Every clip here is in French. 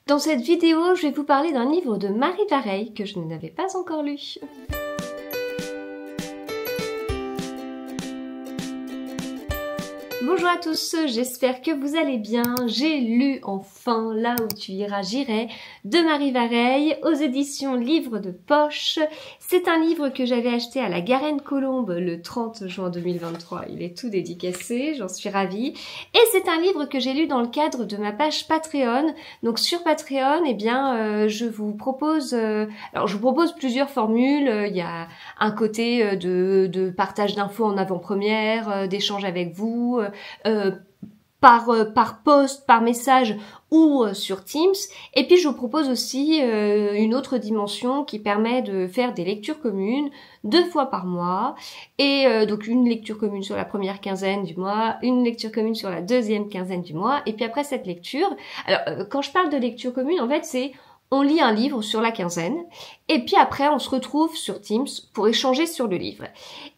Dans cette vidéo, je vais vous parler d'un livre de Marie Vareille que je n'avais pas encore lu. Bonjour à tous, j'espère que vous allez bien. J'ai lu enfin Là où tu iras j'irai de Marie Vareille aux éditions Livre de Poche. C'est un livre que j'avais acheté à la Garenne-Colombes le 30 juin 2023. Il est tout dédicacé, j'en suis ravie. Et c'est un livre que j'ai lu dans le cadre de ma page Patreon. Donc sur Patreon, eh bien, je vous propose plusieurs formules. Il y a un côté de partage d'infos en avant-première, d'échange avec vous, par post, par message ou sur Teams. Et puis je vous propose aussi une autre dimension qui permet de faire des lectures communes 2 fois par mois. Et donc une lecture commune sur la première quinzaine du mois, une lecture commune sur la deuxième quinzaine du mois. Et puis après cette lecture, alors quand je parle de lecture commune, en fait c'est on lit un livre sur la quinzaine et puis après on se retrouve sur Teams pour échanger sur le livre.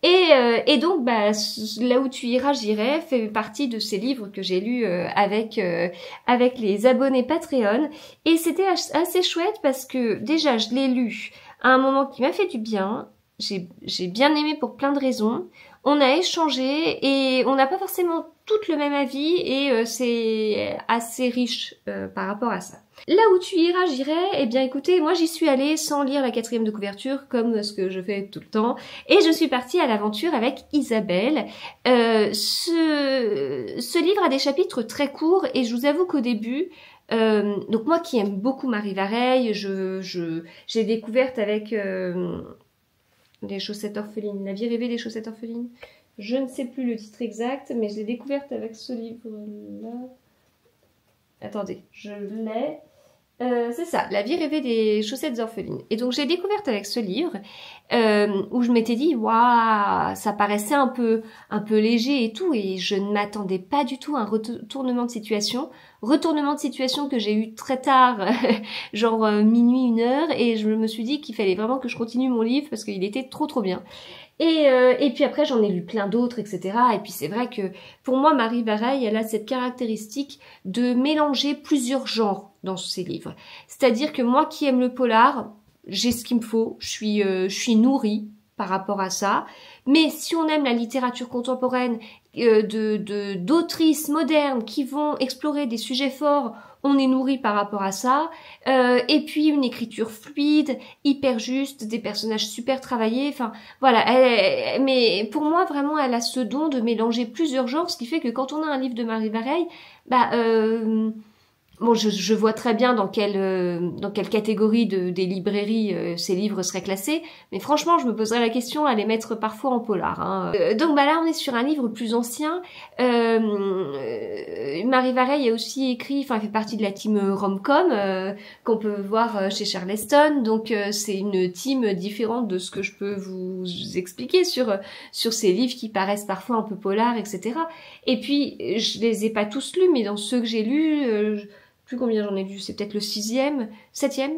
Et donc Là où tu iras j'irai fait partie de ces livres que j'ai lus avec les abonnés Patreon, et c'était assez chouette parce que déjà je l'ai lu à un moment qui m'a fait du bien. J'ai bien aimé pour plein de raisons. On a échangé et on n'a pas forcément toutes le même avis et c'est assez riche par rapport à ça. Là où tu iras, j'irai, eh bien écoutez, moi j'y suis allée sans lire la 4e de couverture comme ce que je fais tout le temps, et je suis partie à l'aventure avec Isabelle. Ce livre a des chapitres très courts et je vous avoue qu'au début, donc moi qui aime beaucoup Marie Vareille, j'ai découverte avec les chaussettes orphelines, La vie rêvée des chaussettes orphelines. Je ne sais plus le titre exact, mais je l'ai découverte avec ce livre-là. Attendez, je l'ai. C'est ça, La vie rêvée des chaussettes orphelines. Et donc j'ai découverte avec ce livre où je m'étais dit waouh, ça paraissait un peu léger et tout, et je ne m'attendais pas du tout à un retournement de situation. Retournement de situation que j'ai eu très tard, genre minuit, 1h, et je me suis dit qu'il fallait vraiment que je continue mon livre parce qu'il était trop bien. Et puis après j'en ai lu plein d'autres, etc. Et puis c'est vrai que pour moi Marie Vareille, elle a cette caractéristique de mélanger plusieurs genres dans ses livres. C'est-à-dire que moi qui aime le polar, j'ai ce qu'il me faut, je suis nourrie par rapport à ça. Mais si on aime la littérature contemporaine, d'autrices modernes qui vont explorer des sujets forts, on est nourri par rapport à ça. Et puis une écriture fluide, hyper juste, des personnages super travaillés. Enfin voilà. Mais pour moi vraiment, elle a ce don de mélanger plusieurs genres, ce qui fait que quand on a un livre de Marie Vareille, bon, je vois très bien dans quelle catégorie des librairies ces livres seraient classés, mais franchement, je me poserais la question à les mettre parfois en polar. Hein. Donc là, on est sur un livre plus ancien. Marie Vareille a aussi écrit, elle fait partie de la team Rom-Com qu'on peut voir chez Charleston. Donc c'est une team différente de ce que je peux vous expliquer sur ces livres qui paraissent parfois un peu polar, etc. Et puis, je les ai pas tous lus, mais dans ceux que j'ai lus, plus combien j'en ai lu, c'est peut-être le 6e, 7e.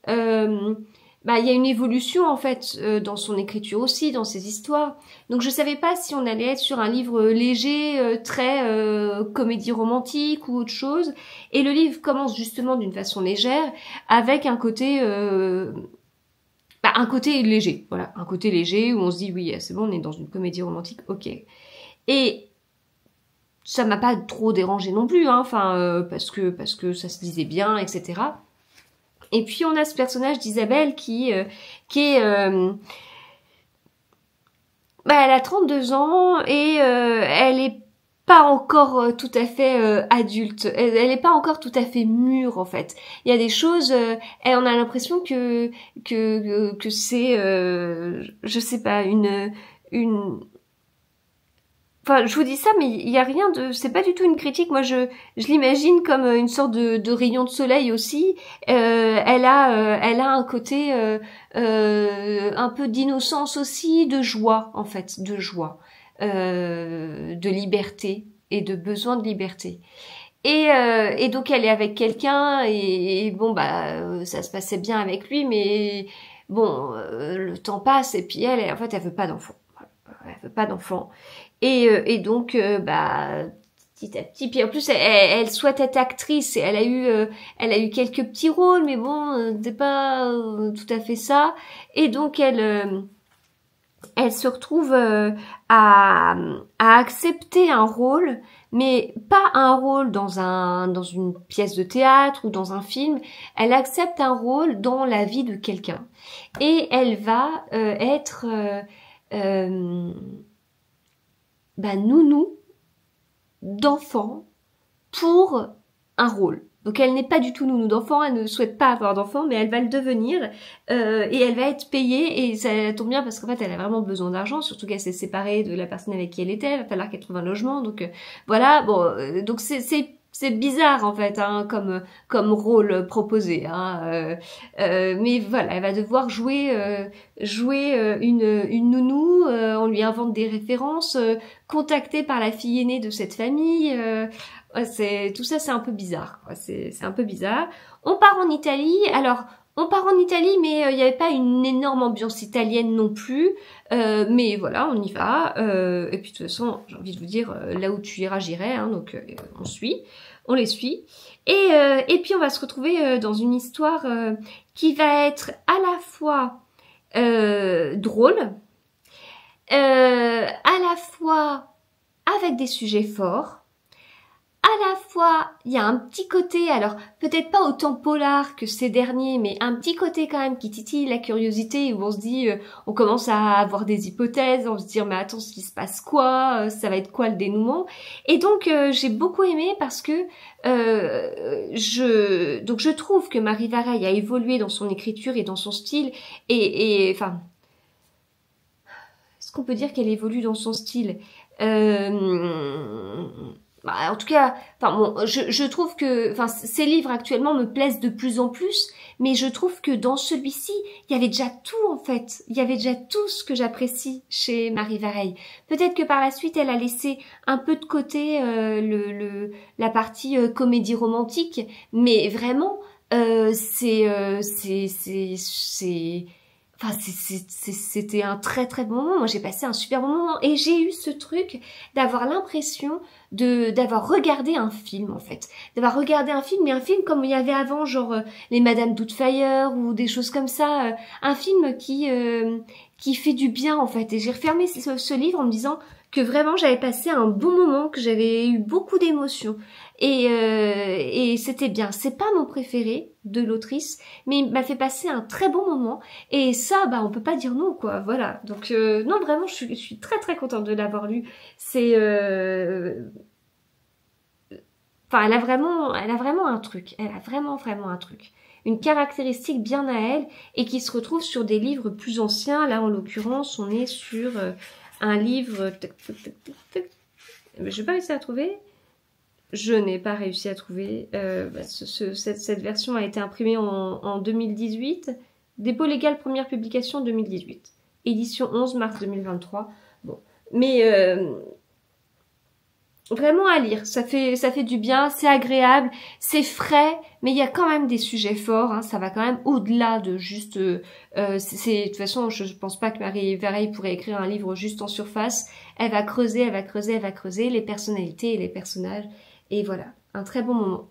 Il y a une évolution en fait dans son écriture aussi, dans ses histoires. Donc je savais pas si on allait être sur un livre léger, très comédie romantique ou autre chose. Et le livre commence justement d'une façon légère, avec un côté léger. Voilà, un côté léger où on se dit oui, c'est bon, on est dans une comédie romantique, ok. Et ça m'a pas trop dérangé non plus, hein, parce que ça se lisait bien, etc. Et puis on a ce personnage d'Isabelle qui est elle a 32 ans et elle est pas encore tout à fait adulte. Elle est pas encore tout à fait mûre en fait. Il y a des choses, et on a l'impression que c'est je sais pas, Enfin, je vous dis ça, mais il y a rien de, c'est pas du tout une critique. Moi, je l'imagine comme une sorte de rayon de soleil aussi. Elle a un côté un peu d'innocence aussi, de joie en fait, de liberté et de besoin de liberté. Et donc elle est avec quelqu'un et bon ça se passait bien avec lui, mais bon le temps passe et puis elle en fait elle veut pas d'enfant. Elle veut pas d'enfant. Et donc, petit à petit. Puis en plus, elle souhaite être actrice et elle a eu quelques petits rôles, mais bon, c'est pas tout à fait ça. Et donc elle se retrouve à accepter un rôle, mais pas un rôle dans une pièce de théâtre ou dans un film. Elle accepte un rôle dans la vie de quelqu'un. Et elle va être nounou d'enfant pour un rôle. Donc elle n'est pas du tout nounou d'enfant, elle ne souhaite pas avoir d'enfant, mais elle va le devenir et elle va être payée et ça tombe bien parce qu'en fait elle a vraiment besoin d'argent, surtout qu'elle s'est séparée de la personne avec qui elle était, il va falloir qu'elle trouve un logement, donc voilà, bon, donc c'est bizarre en fait hein, comme rôle proposé, hein, mais voilà, elle va devoir jouer une nounou, on lui invente des références, contactée par la fille aînée de cette famille. Ouais, tout ça, c'est un peu bizarre, quoi. C'est un peu bizarre. On part en Italie. Alors, on part en Italie, mais il n'y avait pas une énorme ambiance italienne non plus. Mais voilà, on y va. Et puis de toute façon, j'ai envie de vous dire, là où tu iras, j'irai. Hein, donc on les suit. Et puis on va se retrouver dans une histoire qui va être à la fois drôle, à la fois avec des sujets forts. À la fois, il y a un petit côté, alors peut-être pas autant polar que ces derniers, mais un petit côté quand même qui titille la curiosité, où on se dit, on commence à avoir des hypothèses, on se dit, mais attends, il se passe quoi, ça va être quoi le dénouement? Et donc j'ai beaucoup aimé parce que je trouve que Marie Vareille a évolué dans son écriture et dans son style, et enfin, est-ce qu'on peut dire qu'elle évolue dans son style? En tout cas, enfin bon, je trouve que, enfin, ces livres actuellement me plaisent de plus en plus, mais je trouve que dans celui-ci, il y avait déjà tout en fait. Il y avait déjà tout ce que j'apprécie chez Marie Vareille. Peut-être que par la suite, elle a laissé un peu de côté la partie comédie romantique, mais vraiment, Enfin, c'était un très très bon moment. Moi, j'ai passé un super bon moment et j'ai eu ce truc d'avoir l'impression d'avoir regardé un film en fait, d'avoir regardé un film, mais un film comme il y avait avant, genre les Madame Doubtfire ou des choses comme ça, un film qui fait du bien en fait. Et j'ai refermé ce livre en me disant que vraiment j'avais passé un bon moment, que j'avais eu beaucoup d'émotions et c'était bien. C'est pas mon préféré de l'autrice, mais il m'a fait passer un très bon moment et ça, on peut pas dire non quoi. Voilà. Donc non, vraiment, je suis très très contente de l'avoir lu. C'est Enfin, elle a vraiment un truc. Elle a vraiment un truc. Une caractéristique bien à elle et qui se retrouve sur des livres plus anciens. Là, en l'occurrence, on est sur un livre... Je n'ai pas réussi à trouver. Je n'ai pas réussi à trouver. Cette version a été imprimée en 2018. Dépôt légal, première publication 2018. Édition 11 mars 2023. Bon. Mais... vraiment à lire, ça fait du bien, c'est agréable, c'est frais, mais il y a quand même des sujets forts, hein, ça va quand même au-delà de juste... de toute façon, je pense pas que Marie Vareille pourrait écrire un livre juste en surface, elle va creuser les personnalités et les personnages, et voilà, un très bon moment.